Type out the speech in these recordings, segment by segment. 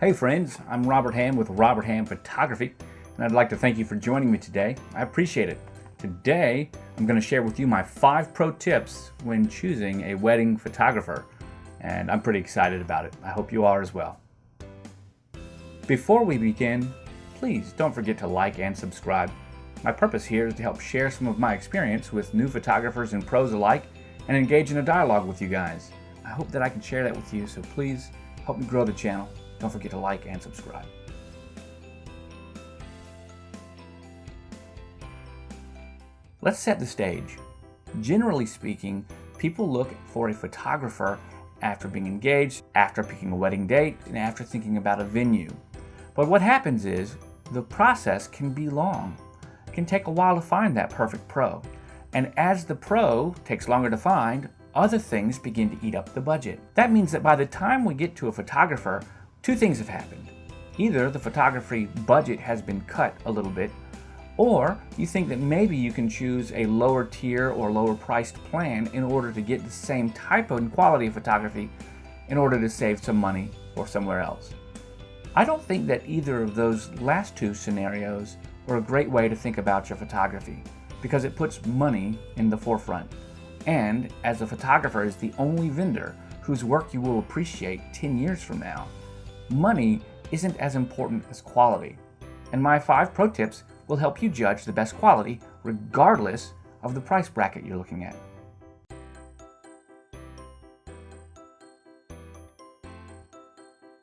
Hey friends, I'm Robert Hamm with Robert Hamm Photography, and I'd like to thank you for joining me today. I appreciate it. Today, I'm going to share with you my 5 pro tips when choosing a wedding photographer, and I'm pretty excited about it. I hope you are as well. Before we begin, please don't forget to like and subscribe. My purpose here is to help share some of my experience with new photographers and pros alike and engage in a dialogue with you guys. I hope that I can share that with you, so please help me grow the channel. Don't forget to like and subscribe. Let's set the stage. Generally speaking, people look for a photographer after being engaged, after picking a wedding date, and after thinking about a venue. But what happens is, the process can be long. It can take a while to find that perfect pro. And as the pro takes longer to find, other things begin to eat up the budget. That means that by the time we get to a photographer, 2 things have happened. Either the photography budget has been cut a little bit, or you think that maybe you can choose a lower tier or lower priced plan in order to get the same type and quality of photography in order to save some money or somewhere else. I don't think that either of those last 2 scenarios are a great way to think about your photography, because it puts money in the forefront. And as a photographer is the only vendor whose work you will appreciate 10 years from now, money isn't as important as quality. And my 5 pro tips will help you judge the best quality regardless of the price bracket you're looking at.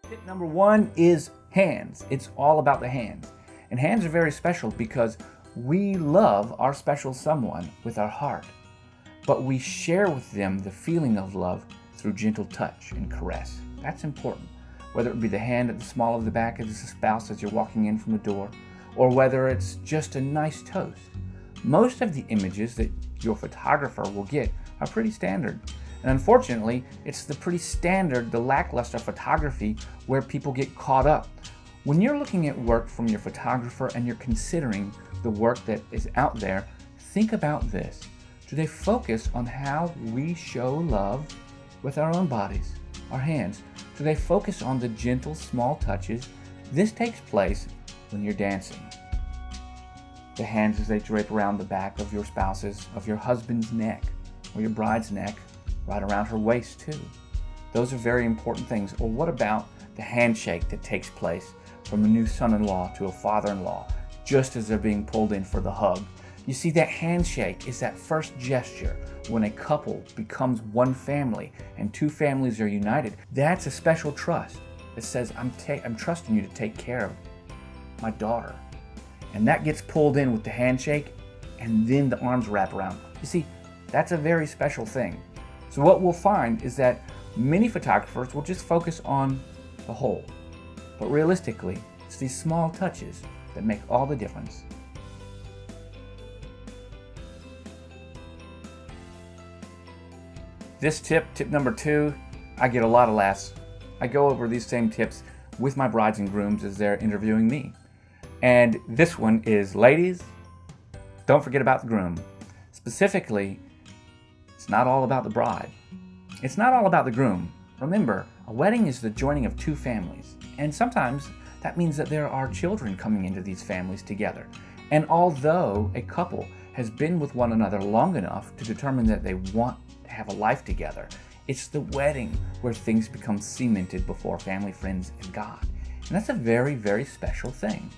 Tip number 1 is hands. It's all about the hands. And hands are very special because we love our special someone with our heart, but we share with them the feeling of love through gentle touch and caress. That's important. Whether it be the hand at the small of the back of the spouse as you're walking in from the door, or whether it's just a nice toast. Most of the images that your photographer will get are pretty standard. And unfortunately, it's the pretty standard, the lackluster photography where people get caught up. When you're looking at work from your photographer and you're considering the work that is out there, think about this. Do they focus on how we show love with our own bodies, our hands? Do they focus on the gentle, small touches? This takes place when you're dancing. The hands as they drape around the back of your spouse's, of your husband's neck, or your bride's neck, right around her waist too. Those are very important things. Or what about the handshake that takes place from a new son-in-law to a father-in-law, just as they're being pulled in for the hug? You see, that handshake is that first gesture when a couple becomes one family and 2 families are united. That's a special trust that says, I'm trusting you to take care of my daughter. And that gets pulled in with the handshake, and then the arms wrap around. You see, that's a very special thing. So what we'll find is that many photographers will just focus on the whole. But realistically, it's these small touches that make all the difference. This tip number 2, I get a lot of laughs. I go over these same tips with my brides and grooms as they're interviewing me. And this one is, ladies, don't forget about the groom. Specifically, it's not all about the bride. It's not all about the groom. Remember, a wedding is the joining of 2 families. And sometimes that means that there are children coming into these families together. And although a couple has been with one another long enough to determine that they want to have a life together, it's the wedding where things become cemented before family, friends, and God. And that's a very, very special thing.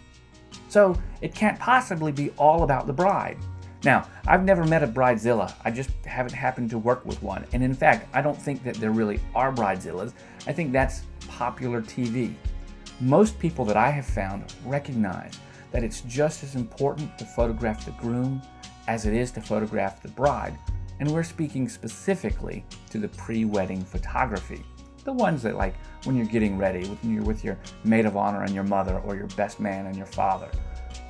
So it can't possibly be all about the bride. Now, I've never met a bridezilla. I just haven't happened to work with one. And in fact, I don't think that there really are bridezillas. I think that's popular TV. Most people that I have found recognize that it's just as important to photograph the groom as it is to photograph the bride. And we're speaking specifically to the pre-wedding photography. The ones that, like when you're getting ready, when you're with your maid of honor and your mother, or your best man and your father.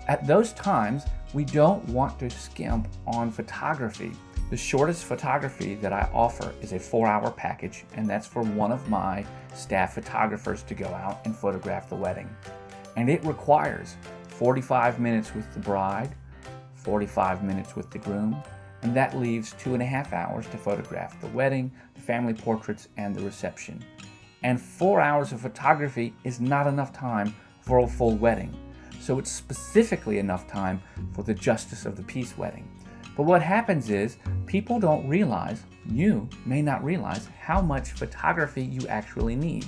At those times, we don't want to skimp on photography. The shortest photography that I offer is a 4-hour package, and that's for one of my staff photographers to go out and photograph the wedding. And it requires 45 minutes with the bride, 45 minutes with the groom, and that leaves 2.5 hours to photograph the wedding, the family portraits, and the reception. and 4 hours of photography is not enough time for a full wedding. So it's specifically enough time for the justice of the peace wedding. But what happens is people don't realize, you may not realize how much photography you actually need.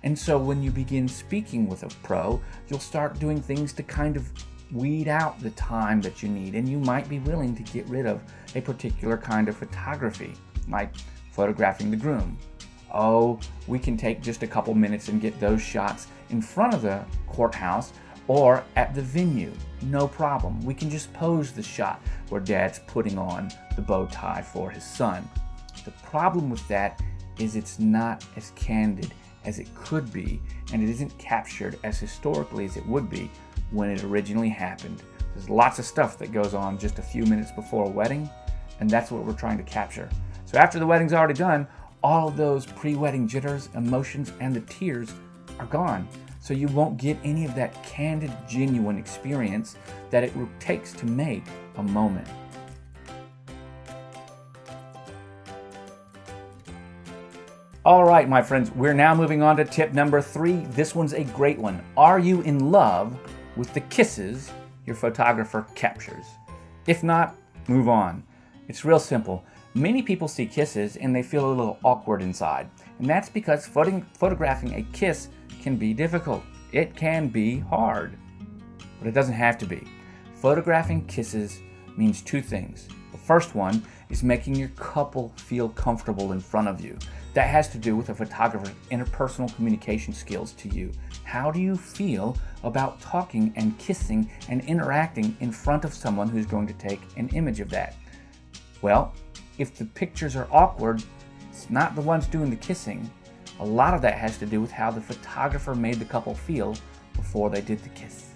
And so when you begin speaking with a pro, you'll start doing things to kind of weed out the time that you need, and you might be willing to get rid of a particular kind of photography, like photographing the groom. Oh, we can take just a couple minutes and get those shots in front of the courthouse or at the venue. No problem. We can just pose the shot where dad's putting on the bow tie for his son. The problem with that is it's not as candid as it could be, and it isn't captured as historically as it would be when it originally happened. There's lots of stuff that goes on just a few minutes before a wedding, and that's what we're trying to capture. So after the wedding's already done, all of those pre-wedding jitters, emotions, and the tears are gone. So you won't get any of that candid, genuine experience that it takes to make a moment. All right, my friends, we're now moving on to tip number 3. This one's a great one. Are you in love with the kisses your photographer captures? If not, move on. It's real simple. Many people see kisses and they feel a little awkward inside. And that's because photographing a kiss can be difficult. It can be hard, but it doesn't have to be. Photographing kisses means 2 things. The first one is making your couple feel comfortable in front of you. That has to do with a photographer's interpersonal communication skills to you. How do you feel about talking and kissing and interacting in front of someone who's going to take an image of that? Well, if the pictures are awkward, it's not the ones doing the kissing. A lot of that has to do with how the photographer made the couple feel before they did the kiss.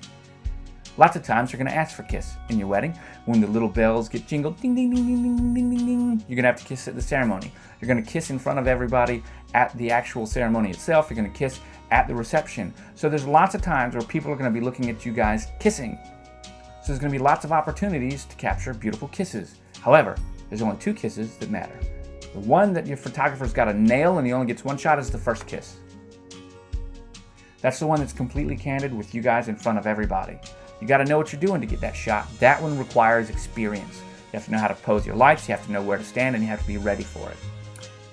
Lots of times you're going to ask for a kiss in your wedding. When the little bells get jingled, ding, ding, ding, ding, ding, ding, ding, ding, you're going to have to kiss at the ceremony. You're going to kiss in front of everybody at the actual ceremony itself. You're going to kiss at the reception. So there's lots of times where people are going to be looking at you guys kissing. So there's going to be lots of opportunities to capture beautiful kisses. However, there's only 2 kisses that matter. The one that your photographer's got to nail and he only gets 1 shot is the first kiss. That's the one that's completely candid with you guys in front of everybody. You got to know what you're doing to get that shot. That one requires experience. You have to know how to pose your lights, you have to know where to stand, and you have to be ready for it.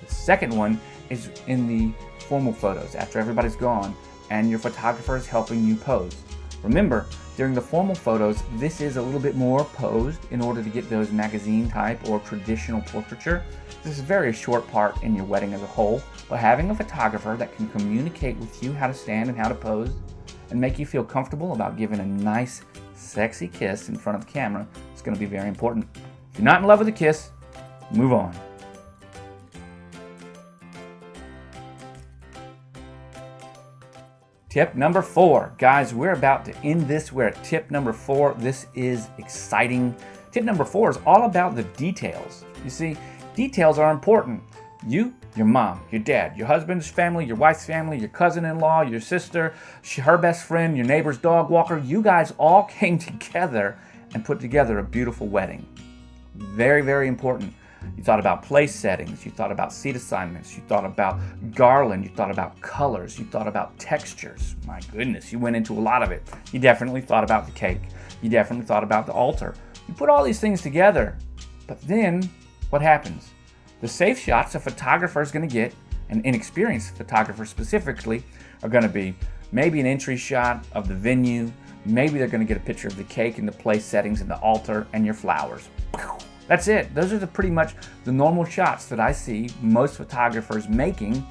The second one is in the formal photos, after everybody's gone and your photographer is helping you pose. Remember, during the formal photos, this is a little bit more posed in order to get those magazine type or traditional portraiture. This is a very short part in your wedding as a whole, but having a photographer that can communicate with you how to stand and how to pose and make you feel comfortable about giving a nice, sexy kiss in front of the camera is going to be very important. If you're not in love with a kiss, move on. Tip number 4. Guys, we're about to end this. We're at tip number 4. This is exciting. Tip number 4 is all about the details. You see, details are important. You, your mom, your dad, your husband's family, your wife's family, your cousin-in-law, your sister, her best friend, your neighbor's dog walker, you guys all came together and put together a beautiful wedding. Very, very important. You thought about place settings, you thought about seat assignments, you thought about garland, you thought about colors, you thought about textures. My goodness, you went into a lot of it. You definitely thought about the cake. You definitely thought about the altar. You put all these things together, but then what happens? The safe shots a photographer is going to get, an inexperienced photographer specifically, are going to be maybe an entry shot of the venue, maybe they're going to get a picture of the cake and the place settings and the altar and your flowers. That's it. Those are pretty much the normal shots that I see most photographers making,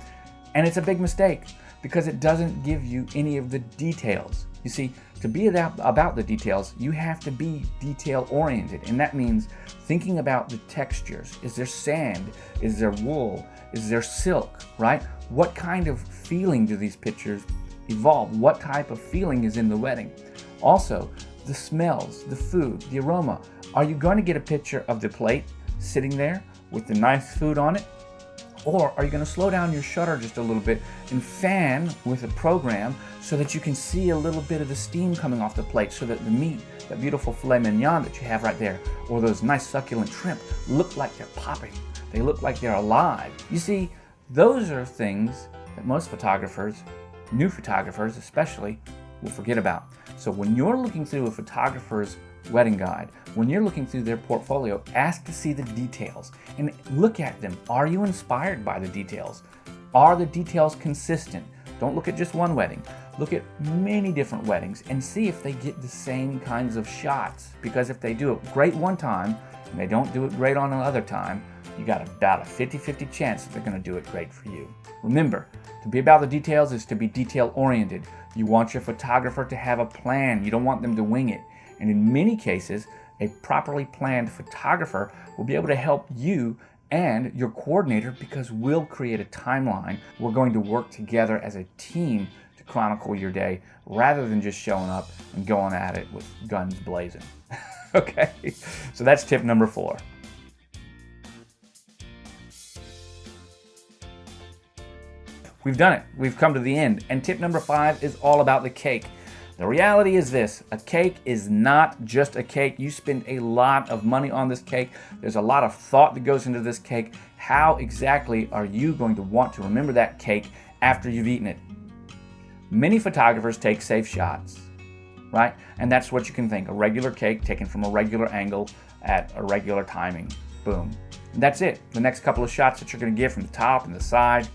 and it's a big mistake because it doesn't give you any of the details. You see, to be about the details, you have to be detail-oriented, and that means thinking about the textures. Is there sand? Is there wool? Is there silk, right? What kind of feeling do these pictures evolve? What type of feeling is in the wedding? Also, the smells, the food, the aroma. Are you going to get a picture of the plate sitting there with the nice food on it? Or are you going to slow down your shutter just a little bit and fan with a program so that you can see a little bit of the steam coming off the plate so that the meat, that beautiful filet mignon that you have right there, or those nice succulent shrimp look like they're popping. They look like they're alive. You see, those are things that most photographers, new photographers especially, will forget about. So when you're looking through a photographer's wedding guide, when you're looking through their portfolio, ask to see the details and look at them. Are you inspired by the details? Are the details consistent? Don't look at just one wedding. Look at many different weddings and see if they get the same kinds of shots. Because if they do it great one time and they don't do it great on another time, you got about a 50-50 chance that they're going to do it great for you. Remember, to be about the details is to be detail oriented. You want your photographer to have a plan. You don't want them to wing it. And in many cases, a properly planned photographer will be able to help you and your coordinator, because we'll create a timeline. We're going to work together as a team to chronicle your day rather than just showing up and going at it with guns blazing. Okay, so that's tip number 4. We've done it. We've come to the end. And tip number 5 is all about the cake. The reality is this: a cake is not just a cake. You spend a lot of money on this cake. There's a lot of thought that goes into this cake. How exactly are you going to want to remember that cake after you've eaten it? Many photographers take safe shots, right? And that's what you can think: a regular cake taken from a regular angle at a regular timing. Boom. And that's it. The next couple of shots that you're going to get from the top and the side,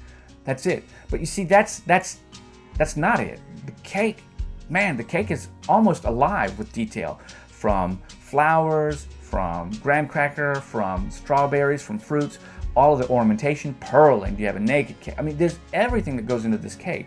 that's it. But you see, that's not it. The cake, man, the cake is almost alive with detail. From flowers, from graham cracker, from strawberries, from fruits, all of the ornamentation, pearling. Do you have a naked cake? I mean, there's everything that goes into this cake.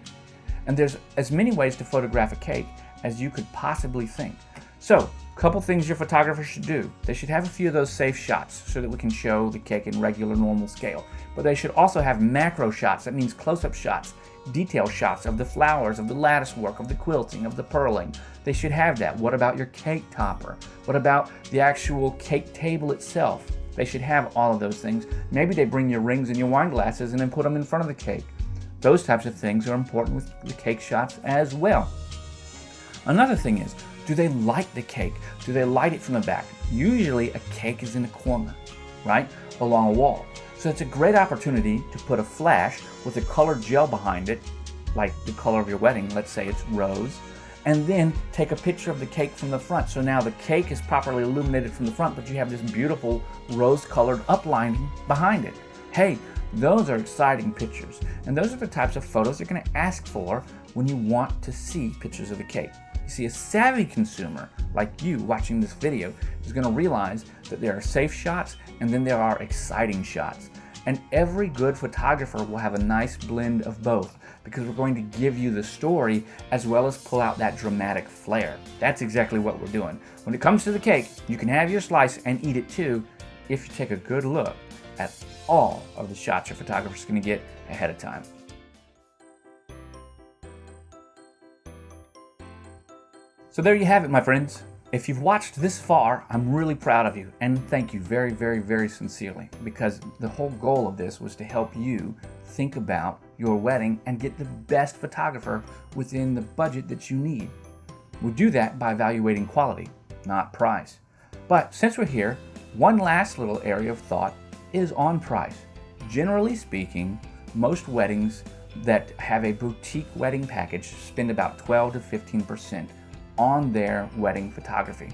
And there's as many ways to photograph a cake as you could possibly think. So, a couple things your photographer should do. They should have a few of those safe shots so that we can show the cake in regular, normal scale. But they should also have macro shots. That means close-up shots, detail shots of the flowers, of the lattice work, of the quilting, of the purling. They should have that. What about your cake topper? What about the actual cake table itself? They should have all of those things. Maybe they bring your rings and your wine glasses and then put them in front of the cake. Those types of things are important with the cake shots as well. Another thing is, do they light the cake? Do they light it from the back? Usually a cake is in a corner, right, along a wall. So it's a great opportunity to put a flash with a colored gel behind it, like the color of your wedding, let's say it's rose, and then take a picture of the cake from the front. So now the cake is properly illuminated from the front, but you have this beautiful rose-colored uplining behind it. Hey, those are exciting pictures, and those are the types of photos you're going to ask for when you want to see pictures of the cake. You see, a savvy consumer like you watching this video is going to realize that there are safe shots and then there are exciting shots. And every good photographer will have a nice blend of both, because we're going to give you the story as well as pull out that dramatic flair. That's exactly what we're doing. When it comes to the cake, you can have your slice and eat it too if you take a good look at all of the shots your photographer's going to get ahead of time. So there you have it, my friends. If you've watched this far, I'm really proud of you, and thank you very, very, very sincerely, because the whole goal of this was to help you think about your wedding and get the best photographer within the budget that you need. We do that by evaluating quality, not price. But since we're here, one last little area of thought is on price. Generally speaking, most weddings that have a boutique wedding package spend about 12 to 15% on their wedding photography.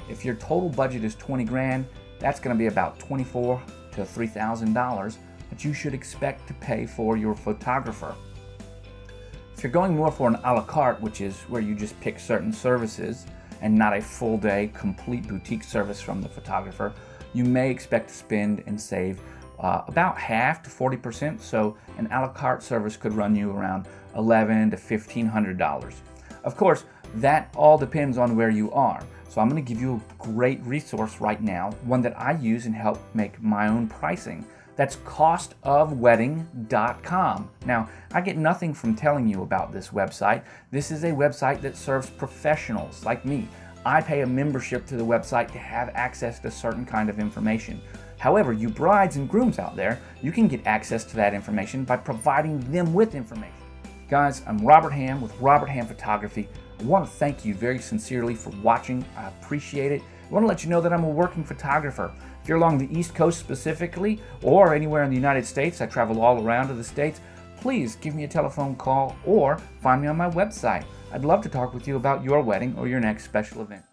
If your total budget is 20 grand, that's going to be about $2,400 to $3,000 that you should expect to pay for your photographer. If you're going more for an a la carte, which is where you just pick certain services and not a full day complete boutique service from the photographer, you may expect to spend and save about half to 40%. So an a la carte service could run you around $1,100 to $1,500. Of course, that all depends on where you are. So I'm going to give you a great resource right now, one that I use and help make my own pricing. That's costofwedding.com. Now, I get nothing from telling you about this website. This is a website that serves professionals like me. I pay a membership to the website to have access to certain kind of information. However, you brides and grooms out there, you can get access to that information by providing them with information. Guys, I'm Robert Hamm with Robert Hamm Photography. I want to thank you very sincerely for watching. I appreciate it. I want to let you know that I'm a working photographer. If you're along the East Coast specifically, or anywhere in the United States, I travel all around to the States, please give me a telephone call or find me on my website. I'd love to talk with you about your wedding or your next special event.